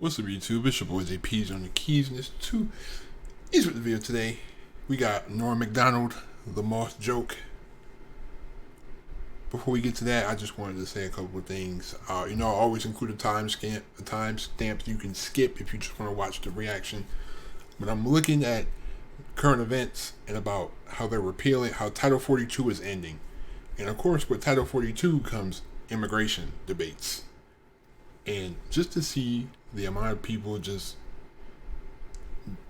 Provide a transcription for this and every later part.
What's up, YouTube? It's your boy JP's on the keys, and it's two. Here's with the video today. We got MacDonald, the Moth joke. Before we get to that, I just wanted to say a couple of things. I always include a timestamp you can skip if you just want to watch the reaction. But I'm looking at current events and about how they're repealing, how Title 42 is ending. And of course, with Title 42 comes immigration debates. And just to see the amount of people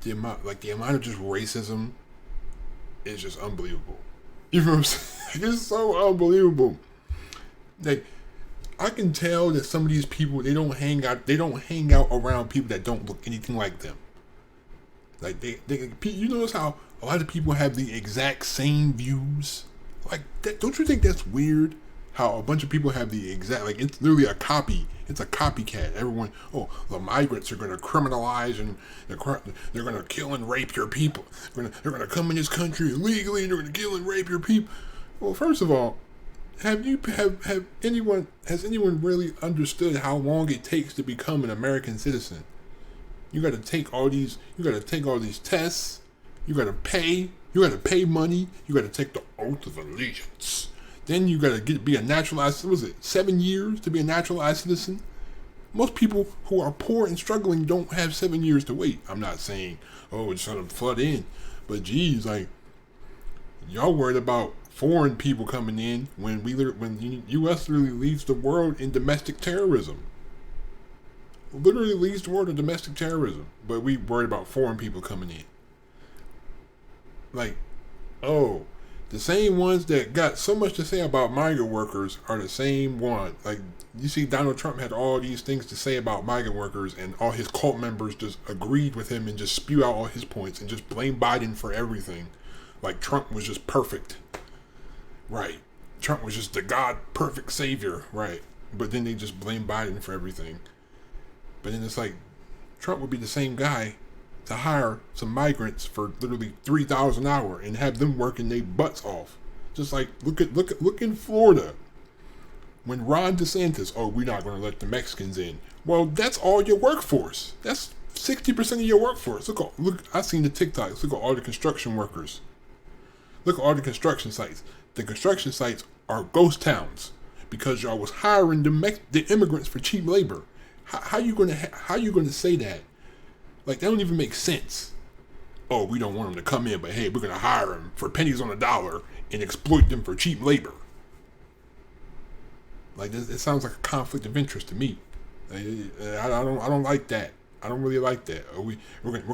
the amount of just racism is just unbelievable. You know what I'm saying? It's so unbelievable. Like, I can tell that some of these people, they don't hang out around people that don't look anything like them. Like, you notice how a lot of people have the exact same views? Like, don't you think that's weird? How a bunch of people have the exact, like, it's literally a copy. It's a copycat. Everyone, the migrants are going to criminalize and they're going to kill and rape your people. They're going to come in this country illegally and they're going to kill and rape your people. Well, first of all, has anyone really understood how long it takes to become an American citizen? You got to take all these tests. You got to pay money. You got to take the oath of allegiance. Then you gotta be a naturalized. Was it 7 years to be a naturalized citizen? Most people who are poor and struggling don't have 7 years to wait. I'm not saying, it's gonna flood in, but geez, like, y'all worried about foreign people coming in when the U.S. literally leads the world in domestic terrorism. Literally leads the world in domestic terrorism, but we worried about foreign people coming in. Like, the same ones that got so much to say about migrant workers are the same one. Like, you see, Donald Trump had all these things to say about migrant workers, and all his cult members just agreed with him and just spew out all his points and just blame Biden for everything. Like, Trump was just perfect. Right. Trump was just the God perfect savior. Right. But then they just blame Biden for everything. But then it's like, Trump would be the same guy to hire some migrants for literally $3,000 an hour and have them working their butts off. Just like look in Florida when Ron DeSantis, we're not going to let the Mexicans in. Well, that's all your workforce. That's 60% of your workforce. Look. I seen the TikToks. Look at all the construction workers. Look at all the construction sites. The construction sites are ghost towns because y'all was hiring the immigrants for cheap labor. How you gonna say that? Like, that don't even make sense. We don't want them to come in, but hey, we're going to hire them for pennies on the dollar and exploit them for cheap labor. Like, it sounds like a conflict of interest to me. Like, I don't like that. I don't really like that. We're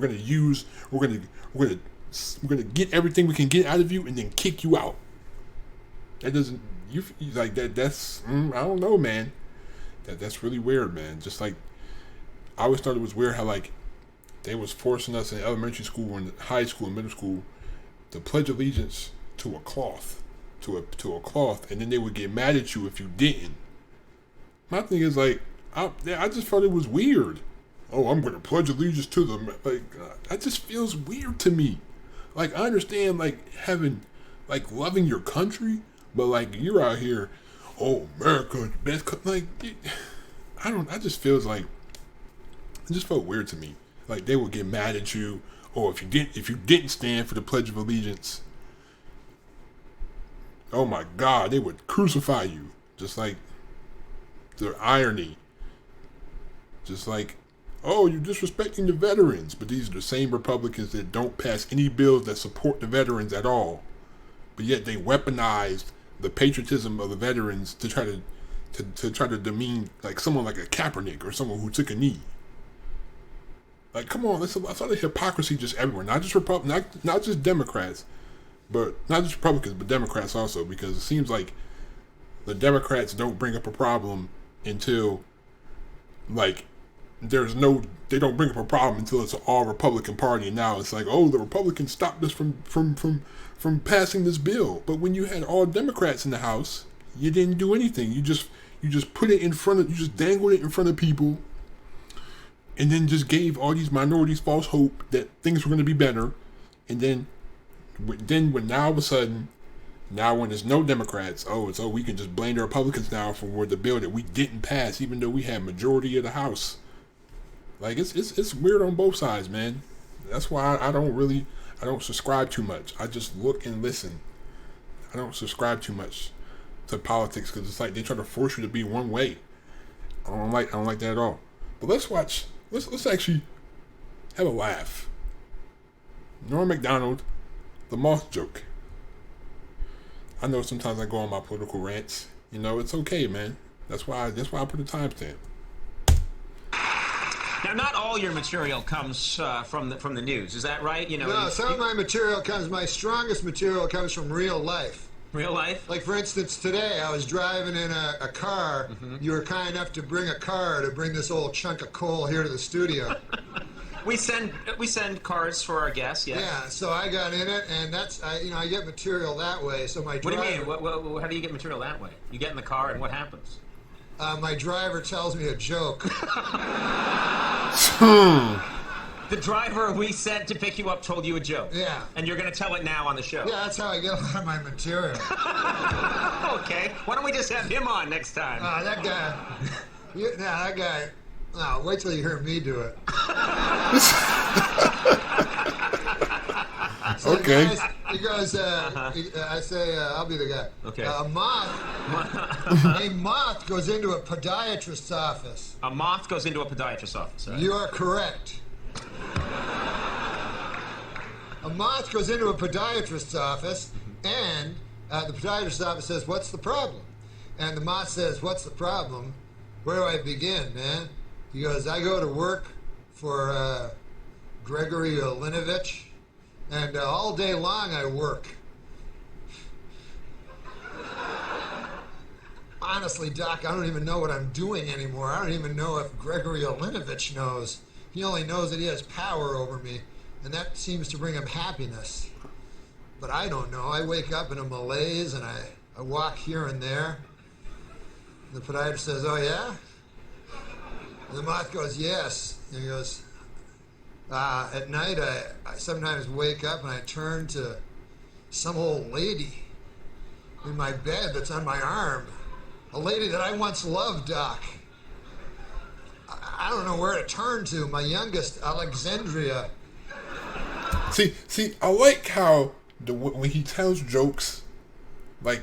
gonna get everything we can get out of you and then kick you out. That doesn't like that. That's I don't know, man. That's really weird, man. Just like, I always thought it was weird how, like, they was forcing us in elementary school and high school and middle school to pledge allegiance to a cloth, to a cloth, and then they would get mad at you if you didn't. My thing is, like, I just thought it was weird. I'm going to pledge allegiance to them. Like, that just feels weird to me. Like, I understand, like, having, like, loving your country, but, like, you're out here, America's best. Like, I just feels like, it just felt weird to me. Like, they would get mad at you, if you didn't stand for the Pledge of Allegiance. Oh my God, they would crucify you. Just like the irony. Just like, you're disrespecting the veterans, but these are the same Republicans that don't pass any bills that support the veterans at all. But yet they weaponized the patriotism of the veterans to try to demean, like, someone like a Kaepernick or someone who took a knee. Like, come on, I saw the hypocrisy just everywhere. Not just Democrats, but not just Republicans, but Democrats also, because it seems like the Democrats don't bring up a problem until, like, they don't bring up a problem until it's an all Republican party. And now it's like, the Republicans stopped us from passing this bill. But when you had all Democrats in the House, you didn't do anything. You just put it you just dangled it in front of people. And then just gave all these minorities false hope that things were going to be better. And then when now all of a sudden, when there's no Democrats, we can just blame the Republicans now for the bill that we didn't pass, even though we had majority of the House. Like it's weird on both sides, man. That's why I don't subscribe too much. I just look and listen. I don't subscribe too much to politics because it's like they try to force you to be one way. I don't like that at all. But let's actually have a laugh. Norm MacDonald, the Moth joke. I know sometimes I go on my political rants. You know, it's okay, man. That's why I put a timestamp. Now, not all your material comes from the news. Is that right? You know, no, some of my material comes. My strongest material comes from real life. Real life? Like, for instance, today I was driving in a car. Mm-hmm. You were kind enough to bring a car to bring this old chunk of coal here to the studio. We send cars for our guests. Yes. Yeah. So I got in it, and I get material that way. So my driver. What do you mean? How do you get material that way? You get in the car, and what happens? My driver tells me a joke. The driver we sent to pick you up told you a joke. Yeah. And you're going to tell it now on the show. Yeah, that's how I get a lot of my material. Okay. Why don't we just have him on next time? That guy. No, wait till you hear me do it. So okay. He goes, I say, I'll be the guy. Okay. A moth goes into a podiatrist's office. A moth goes into a podiatrist's office. Right? You are correct. A moth goes into a podiatrist's office, and the podiatrist's office says, "What's the problem?" And the moth says, "What's the problem? Where do I begin, man?" He goes, "I go to work for Gregory Linovich, and all day long I work." Honestly, Doc, I don't even know what I'm doing anymore. I don't even know if Gregory Linovich knows. He only knows that he has power over me, and that seems to bring him happiness. But I don't know. I wake up in a malaise, and I walk here and there. The podiatrist says, "Oh, yeah?" And the moth goes, "Yes." And he goes, "At night, I sometimes wake up and I turn to some old lady in my bed that's on my arm. A lady that I once loved, Doc. I don't know where to turn to. My youngest, Alexandria." See, I like how when he tells jokes, like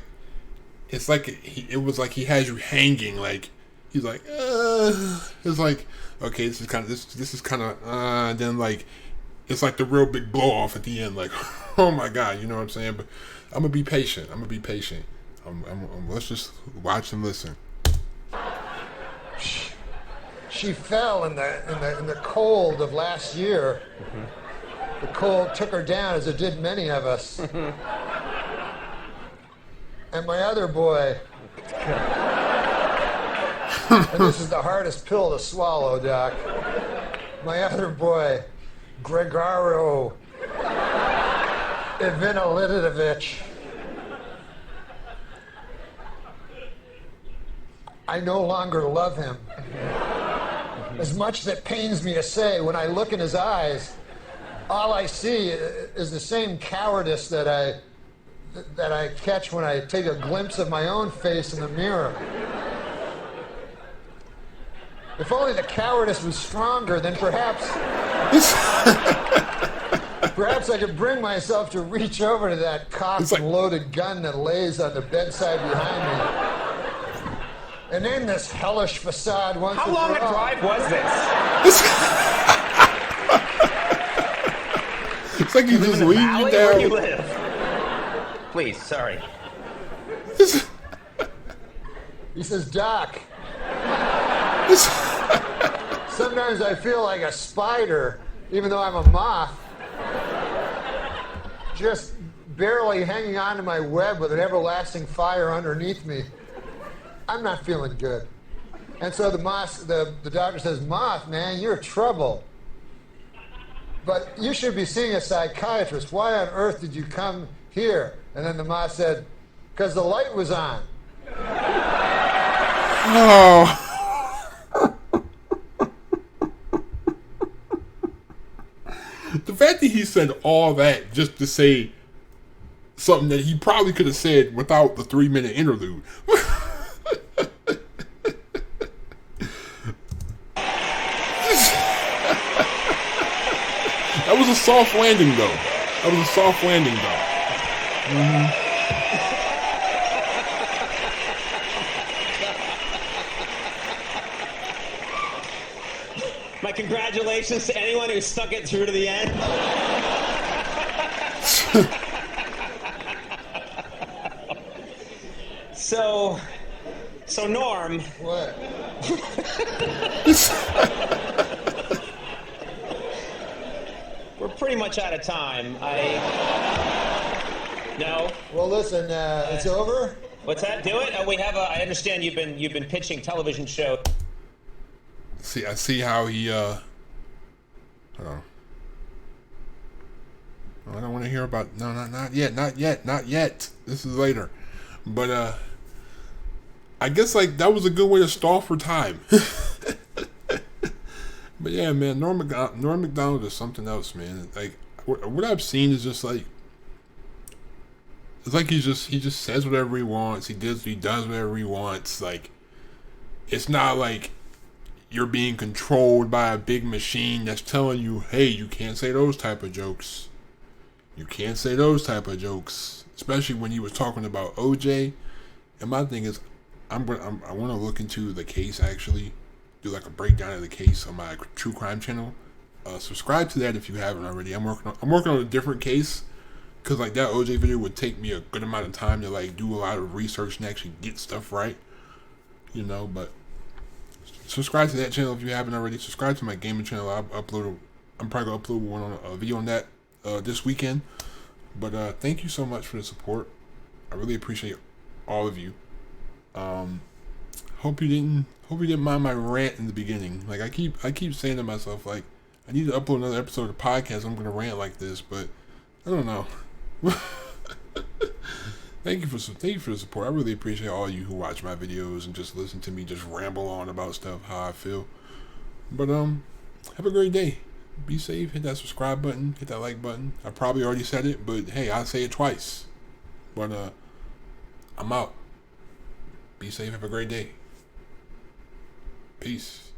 it's like it was like he has you hanging, like he's like, it's like, okay, this is kind of, then like it's like the real big blow off at the end, like, oh my God, you know what I'm saying? But I'm gonna be patient. Let's just watch and listen. She fell in the cold of last year. Mm-hmm. The cold took her down, as it did many of us. Mm-hmm. And my other boy, and this is the hardest pill to swallow, Doc. My other boy, Gregorio Linovich. I no longer love him. As much as it pains me to say, when I look in his eyes, all I see is the same cowardice that I catch when I take a glimpse of my own face in the mirror. If only the cowardice was stronger, then perhaps I could bring myself to reach over to that cocked and loaded gun that lays on the bedside behind me. And in this hellish facade once How long a drive was this? It's like he's just leading you down. Where do you live? Please, sorry. He says, "Doc, sometimes I feel like a spider, even though I'm a moth, just barely hanging on to my web with an everlasting fire underneath me. I'm not feeling good." And so the doctor says, "Moth, man, you're trouble. But you should be seeing a psychiatrist. Why on earth did you come here?" And then the moth said, "Because the light was on." Oh. The fact that he said all that just to say something that he probably could have said without the 3-minute interlude. soft landing, though. That was a soft landing, though. My congratulations to anyone who stuck it through to the end. So Norm. What? We're pretty much out of time. No. Well, listen, it's over. What's that? Do it. We have I understand you've been pitching television show. See, I see how he. I don't want to hear about. No, not yet. This is later. But I guess like that was a good way to stall for time. But yeah, man, Norm Macdonald is something else, man. Like what I've seen is just like it's like he just says whatever he wants. He does whatever he wants. Like it's not like you're being controlled by a big machine that's telling you, hey, you can't say those type of jokes. You can't say those type of jokes. Especially when he was talking about OJ. And my thing is, I want to look into the case, actually. Do like a breakdown of the case on my true crime channel. Subscribe to that if you haven't already. I'm working on a different case. Because like that OJ video would take me a good amount of time to like do a lot of research and actually get stuff right. You know, but subscribe to that channel if you haven't already. Subscribe to my gaming channel. I'm probably gonna upload one on a video on that this weekend. But thank you so much for the support. I really appreciate all of you. Hope you didn't mind my rant in the beginning. Like I keep saying to myself, like I need to upload another episode of the podcast. I'm gonna rant like this, but I don't know. Thank you for the support. I really appreciate all you who watch my videos and just listen to me just ramble on about stuff, how I feel. But have a great day. Be safe. Hit that subscribe button. Hit that like button. I probably already said it, but hey, I'll say it twice. But I'm out. Be safe. Have a great day. Peace.